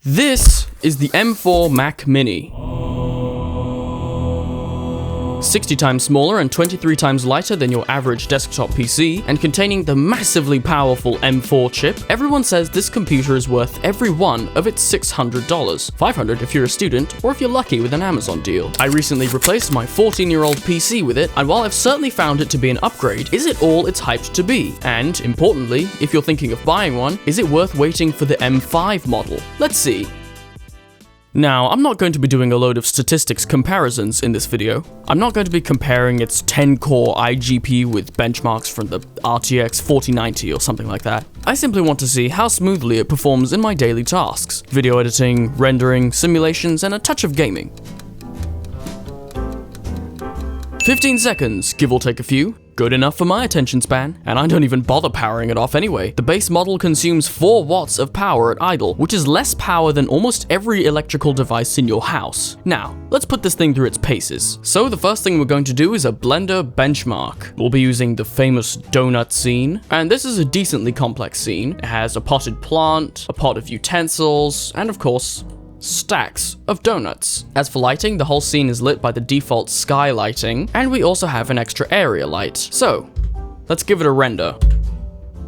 This is the M4 Mac Mini. 60 times smaller and 23 times lighter than your average desktop PC, and containing the massively powerful M4 chip, everyone says this computer is worth every one of its $600. $500 if you're a student, or if you're lucky with an Amazon deal. I recently replaced my 14-year-old PC with it, and while I've certainly found it to be an upgrade, is it all it's hyped to be? And, importantly, if you're thinking of buying one, is it worth waiting for the M5 model? Let's see. Now, I'm not going to be doing a load of statistics comparisons in this video. I'm not going to be comparing its 10-core iGPU with benchmarks from the RTX 4090 or something like that. I simply want to see how smoothly it performs in my daily tasks: video editing, rendering, simulations, and a touch of gaming. 15 seconds, give or take a few. Good enough for my attention span, and I don't even bother powering it off anyway. The base model consumes 4 watts of power at idle, which is less power than almost every electrical device in your house. Now, let's put this thing through its paces. So the first thing we're going to do is a Blender benchmark. We'll be using the famous donut scene, and this is a decently complex scene. It has a potted plant, a pot of utensils, and of course, stacks of donuts. As for lighting, the whole scene is lit by the default sky lighting, and we also have an extra area light. So, let's give it a render.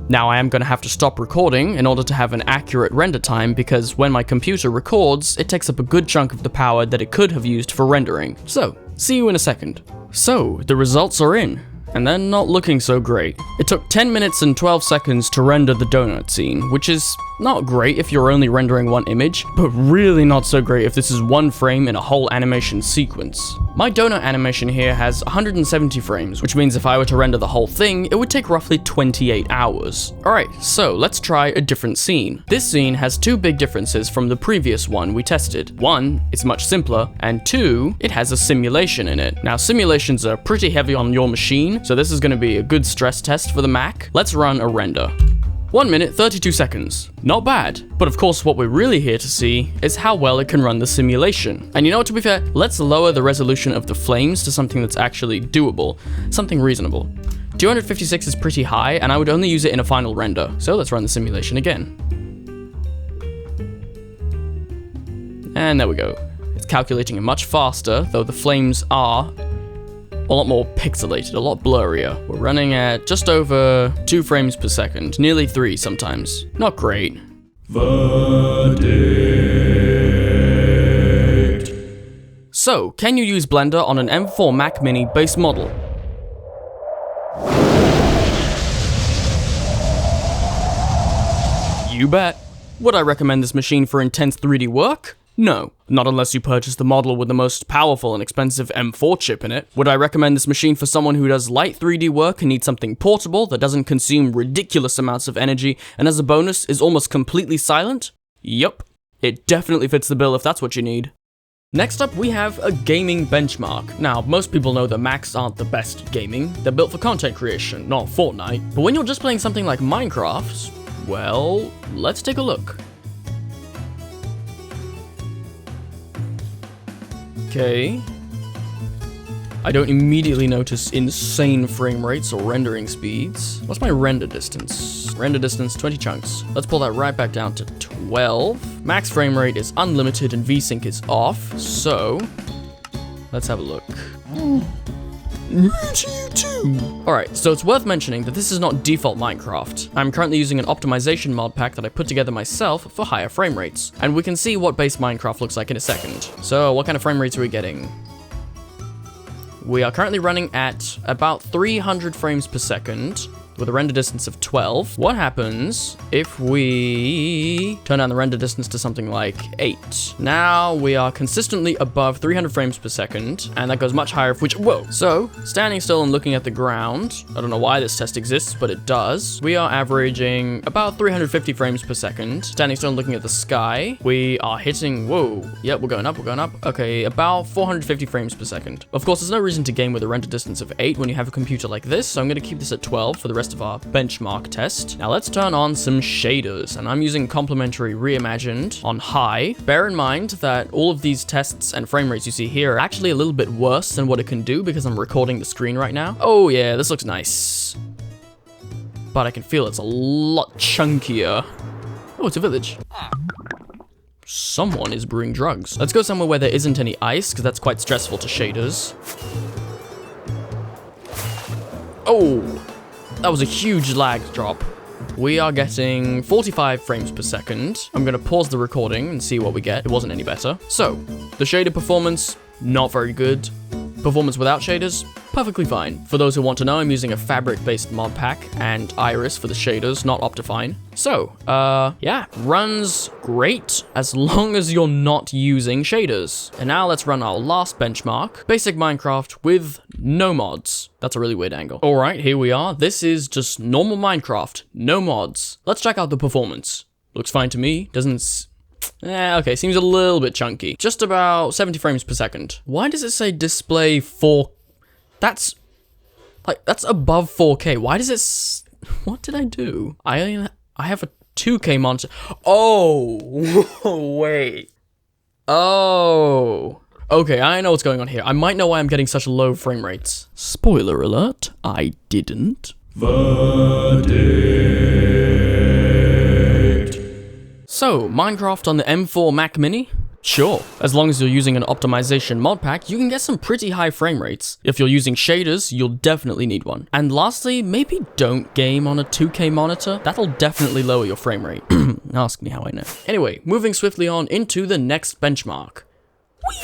Now I am going to have to stop recording in order to have an accurate render time, because when my computer records, it takes up a good chunk of the power that it could have used for rendering. So, see you in a second. So, the results are in, and they're not looking so great. It took 10 minutes and 12 seconds to render the donut scene, which is not great if you're only rendering one image, but really not so great if this is one frame in a whole animation sequence. My donut animation here has 170 frames, which means if I were to render the whole thing, it would take roughly 28 hours. Alright, so let's try a different scene. This scene has 2 big differences from the previous one we tested. 1, it's much simpler, and 2, it has a simulation in it. Now, simulations are pretty heavy on your machine, so this is going to be a good stress test for the Mac. Let's run a render. 1 minute, 32 seconds. Not bad. But of course, what we're really here to see is how well it can run the simulation. And you know what, to be fair, let's lower the resolution of the flames to something that's actually doable, something reasonable. 256 is pretty high, and I would only use it in a final render. So let's run the simulation again. And there we go. It's calculating it much faster, though the flames are a lot more pixelated, a lot blurrier. We're running at just over 2 frames per second, nearly 3 sometimes. Not great. Verdict. So, can you use Blender on an M4 Mac Mini base model? You bet. Would I recommend this machine for intense 3D work? No, not unless you purchase the model with the most powerful and expensive M4 chip in it. Would I recommend this machine for someone who does light 3D work and needs something portable that doesn't consume ridiculous amounts of energy and as a bonus is almost completely silent? Yup, it definitely fits the bill if that's what you need. Next up, we have a gaming benchmark. Now, most people know that Macs aren't the best at gaming. They're built for content creation, not Fortnite. But when you're just playing something like Minecraft, well, let's take a look. Okay. I don't immediately notice insane frame rates or rendering speeds. What's my render distance? Render distance, 20 chunks. Let's pull that right back down to 12. Max frame rate is unlimited and VSync is off, so let's have a look. Alright, so it's worth mentioning that this is not default Minecraft. I'm currently using an optimization mod pack that I put together myself for higher frame rates, and we can see what base Minecraft looks like in a second. So what kind of frame rates are we getting? We are currently running at about 300 frames per second, with a render distance of 12. What happens if we turn down the render distance to something like 8? Now we are consistently above 300 frames per second, and that goes much higher if we... Whoa! So, standing still and looking at the ground, I don't know why this test exists, but it does. We are averaging about 350 frames per second. Standing still and looking at the sky, we are hitting... Whoa! Yep, we're going up, we're going up. Okay, about 450 frames per second. Of course, there's no reason to game with a render distance of 8 when you have a computer like this, so I'm going to keep this at 12 for the rest of our benchmark test. Now let's turn on some shaders, and I'm using complementary reimagined on high. Bear in mind that all of these tests and frame rates you see here are actually a little bit worse than what it can do because I'm recording the screen right now. Oh yeah, this looks nice. But I can feel it's a lot chunkier. Oh, it's a village. Someone is brewing drugs. Let's go somewhere where there isn't any ice, because that's quite stressful to shaders. Oh, that was a huge lag drop. We are getting 45 frames per second. I'm going to pause the recording and see what we get. It wasn't any better. So, the shader performance, not very good. Performance without shaders, perfectly fine. For those who want to know, I'm using a fabric-based mod pack and Iris for the shaders, not Optifine. So, yeah, runs great as long as you're not using shaders. And now let's run our last benchmark, basic Minecraft with no mods. That's a really weird angle. All right, here we are. This is just normal Minecraft, no mods. Let's check out the performance. Looks fine to me, okay, seems a little bit chunky. Just about 70 frames per second. Why does it say display 4? That's above 4K. Why does it what did I do? I have a 2K monitor. Oh, wait. Oh. Okay, I know what's going on here. I might know why I'm getting such low frame rates. Spoiler alert, I didn't. So, Minecraft on the M4 Mac Mini? Sure. As long as you're using an optimization mod pack, you can get some pretty high frame rates. If you're using shaders, you'll definitely need one. And lastly, maybe don't game on a 2K monitor. That'll definitely lower your frame rate. Ask me how I know. Anyway, moving swiftly on into the next benchmark. Whee!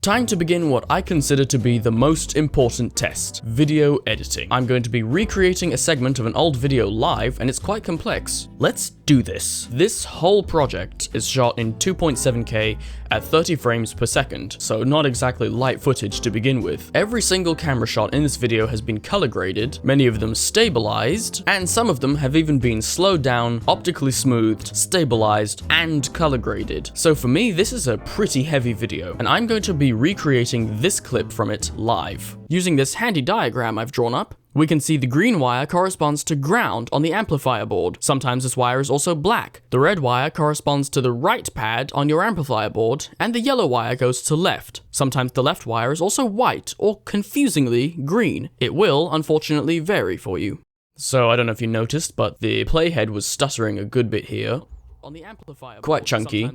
Time to begin what I consider to be the most important test, video editing. I'm going to be recreating a segment of an old video live, and it's quite complex. Let's do this. This whole project is shot in 2.7K at 30 frames per second, so not exactly light footage to begin with. Every single camera shot in this video has been color graded, many of them stabilized, and some of them have even been slowed down, optically smoothed, stabilized, and color graded. So for me, this is a pretty heavy video, and I'm going to be recreating this clip from it live. Using this handy diagram I've drawn up, we can see the green wire corresponds to ground on the amplifier board. Sometimes this wire is also black. The red wire corresponds to the right pad on your amplifier board, and the yellow wire goes to left. Sometimes the left wire is also white, or confusingly green. It will, unfortunately, vary for you. So I don't know if you noticed, but the playhead was stuttering a good bit here. On the amplifier quite chunky, and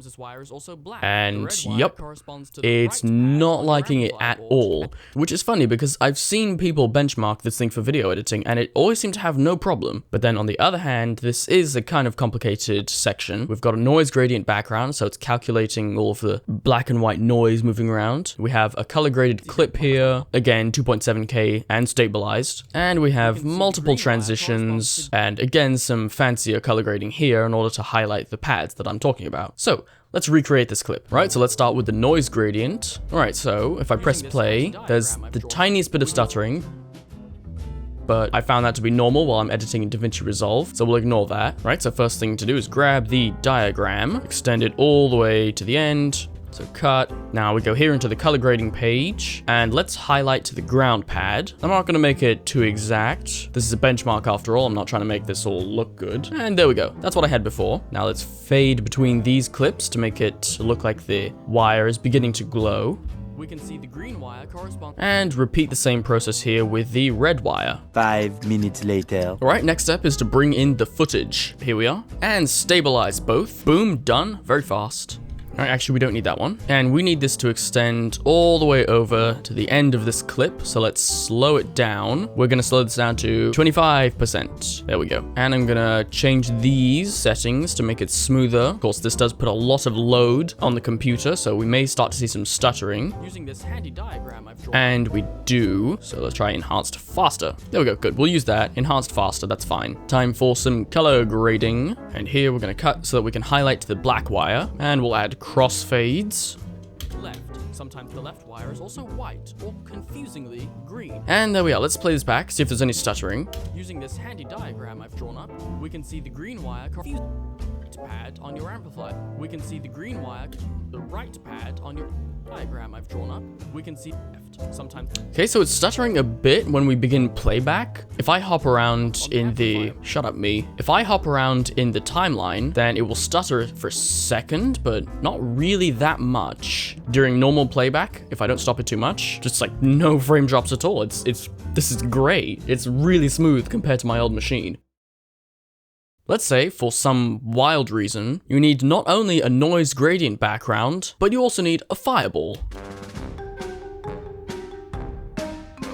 yep, it's not liking it at all, which is funny because I've seen people benchmark this thing for video editing and it always seemed to have no problem. But then on the other hand, this is a kind of complicated section. We've got a noise gradient background, so it's calculating all of the black and white noise moving around. We have a color graded clip here, again 2.7K and stabilized, and we have multiple transitions and again some fancier color grading here in order to highlight the pads that I'm talking about. So let's recreate this clip. Right, so let's start with the noise gradient. All right, so if I press play, there's the tiniest bit of stuttering, but I found that to be normal while I'm editing in DaVinci Resolve, so we'll ignore that. Right, so first thing to do is grab the diagram, extend it all the way to the end. So cut. Now we go here into the color grading page, and let's highlight to the ground pad. I'm not going to make it too exact. This is a benchmark after all. I'm not trying to make this all look good. And there we go. That's what I had before. Now let's fade between these clips to make it look like the wire is beginning to glow. We can see the green wire corresponds. And repeat the same process here with the red wire. 5 minutes later. All right, next step is to bring in the footage. Here we are. And stabilize both. Boom, done. Very fast. Alright, actually we don't need that one. And we need this to extend all the way over to the end of this clip. So let's slow it down. We're going to slow this down to 25%. There we go. And I'm going to change these settings to make it smoother. Of course, this does put a lot of load on the computer, so we may start to see some stuttering. Using this handy diagram I've drawn. And we do. So let's try enhanced faster. There we go. Good. We'll use that. Enhanced faster. That's fine. Time for some color grading. And here we're going to cut so that we can highlight the black wire. And we'll add crossfades. Left. Sometimes the left wire is also white or confusingly green. And there we are. Let's play this back, see if there's any stuttering. Using this handy diagram I've drawn up, we can see the green wire pad on your amplifier. We can see the green wire, the right pad on your diagram I've drawn up. We can see left. Sometimes. Okay, so it's stuttering a bit when we begin playback. If I hop around in the If I hop around in the timeline, then it will stutter for a second, but not really that much. During normal playback, if I don't stop it too much, just like no frame drops at all. This is great. It's really smooth compared to my old machine. Let's say, for some wild reason, you need not only a noise gradient background, but you also need a fireball.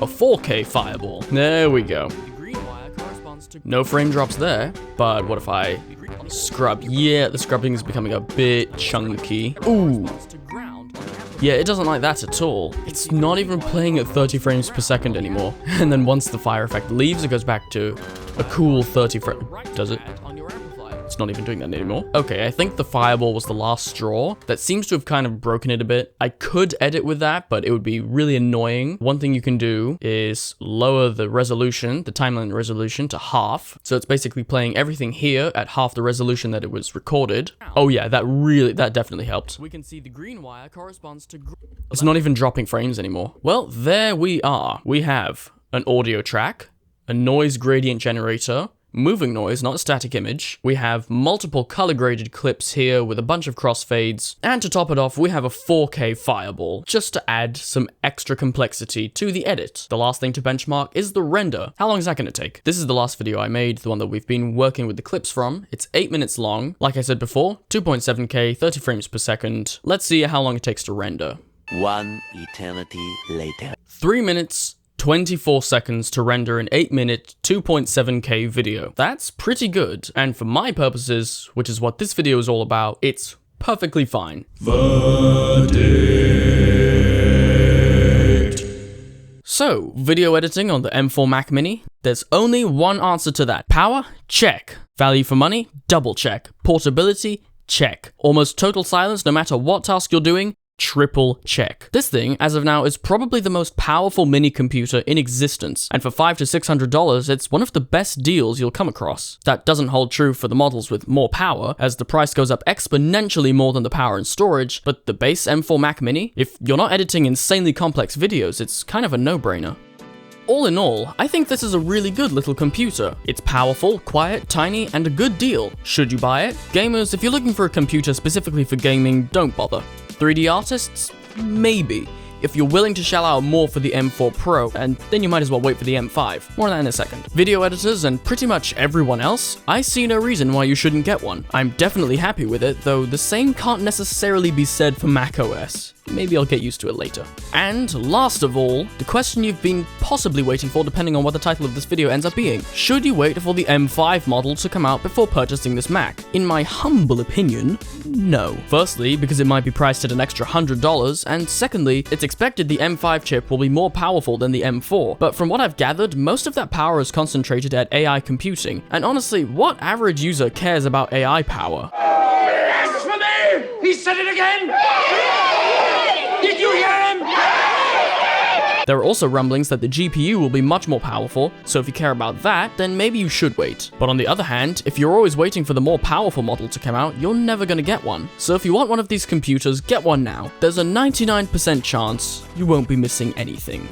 A 4K fireball. There we go. No frame drops there, but what if I scrub? Yeah, the scrubbing is becoming a bit chunky. Ooh. Yeah, it doesn't like that at all. It's not even playing at 30 frames per second anymore. And then once the fire effect leaves, it goes back to a cool 30 frames. Does it? It's not even doing that anymore. Okay, I think the fireball was the last straw. That seems to have kind of broken it a bit. I could edit with that, but it would be really annoying. One thing you can do is lower the resolution, the timeline resolution, to half. So it's basically playing everything here at half the resolution that it was recorded. Oh yeah, that definitely helped. We can see the green wire corresponds to... It's not even dropping frames anymore. Well, there we are. We have an audio track, a noise gradient generator, moving noise, not a static image. We have multiple color graded clips here with a bunch of crossfades. And to top it off, we have a 4K fireball, just to add some extra complexity to the edit. The last thing to benchmark is the render. How long is that going to take? This is the last video I made, the one that we've been working with the clips from. It's 8 minutes long. Like I said before, 2.7K, 30 frames per second. Let's see how long it takes to render. 1 eternity later. 3 minutes, 24 seconds to render an 8-minute 2.7K video. That's pretty good, and for my purposes, which is what this video is all about, it's perfectly fine. Verdict. So, video editing on the M4 Mac Mini? There's only one answer to that. Power? Check. Value for money? Double check. Portability? Check. Almost total silence no matter what task you're doing? Triple check. This thing, as of now, is probably the most powerful mini computer in existence, and for $500 to $600, it's one of the best deals you'll come across. That doesn't hold true for the models with more power, as the price goes up exponentially more than the power and storage, but the base M4 Mac Mini, if you're not editing insanely complex videos, it's kind of a no-brainer. All in all, I think this is a really good little computer. It's powerful, quiet, tiny, and a good deal. Should you buy it? Gamers, if you're looking for a computer specifically for gaming, don't bother. 3D artists? Maybe. If you're willing to shell out more for the M4 Pro, and then you might as well wait for the M5. More on that in a second. Video editors and pretty much everyone else, I see no reason why you shouldn't get one. I'm definitely happy with it, though the same can't necessarily be said for macOS. Maybe I'll get used to it later. And last of all, the question you've been possibly waiting for depending on what the title of this video ends up being. Should you wait for the M5 model to come out before purchasing this Mac? In my humble opinion, no. Firstly, because it might be priced at an extra $100, and secondly, it's expected the M5 chip will be more powerful than the M4, but from what I've gathered, most of that power is concentrated at AI computing, and honestly, what average user cares about AI power? Blasphemy! He said it again! Did you hear him? There are also rumblings that the GPU will be much more powerful, so if you care about that, then maybe you should wait. But on the other hand, if you're always waiting for the more powerful model to come out, you're never gonna get one. So if you want one of these computers, get one now. There's a 99% chance you won't be missing anything.